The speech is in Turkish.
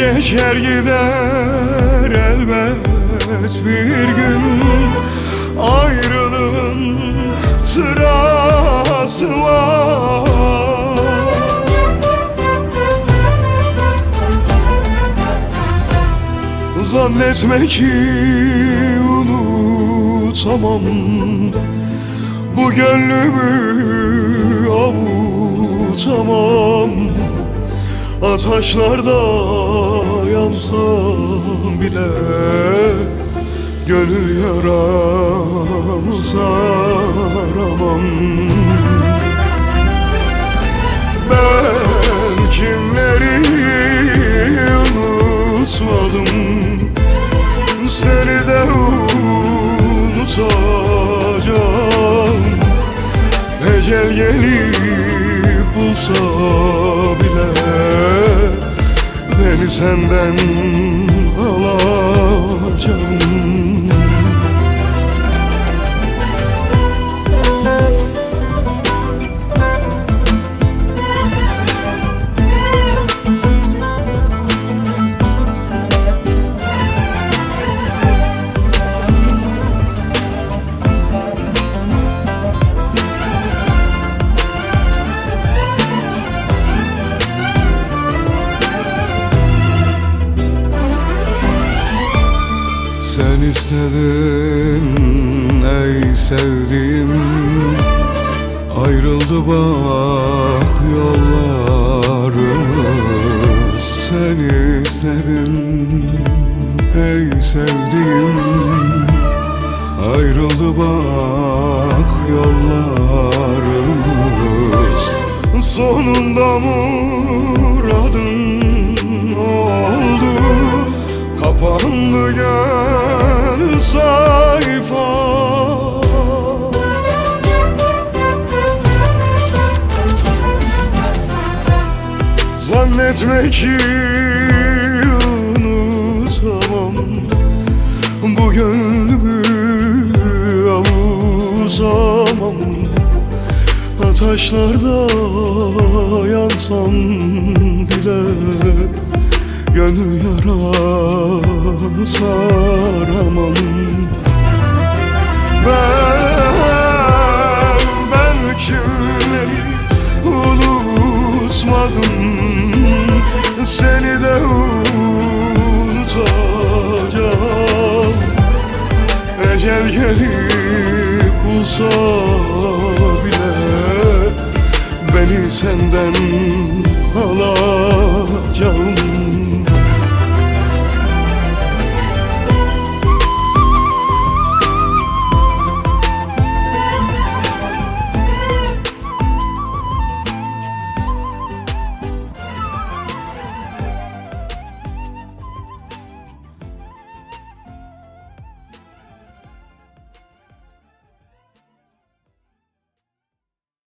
Geçer gider elbet bir gün, ayrılığın sırası var. Zannetme ki unutamam bu gönlümü, avutamam. Ataşlarda yansam bile gönül yaramı saramam. Ben kimleri unutmadım, seni de unutacağım. Ecel gelip bulsa bile beni senden alacağım. Sen istedin ey sevdiğim, ayrıldı bak yollarımız. Sen istedin ey sevdiğim, ayrıldı bak yollarımız. Sonunda muradın oldu, kapandı gönül sayfa. Zannetme ki unutamam bu gönlümü, avutamam. Ataşlarda yansam bile gönül yaramı saramam. Ben kimleri unutmadım, seni de unutacağım. Ecel gelip bulsa bile beni senden alacağım.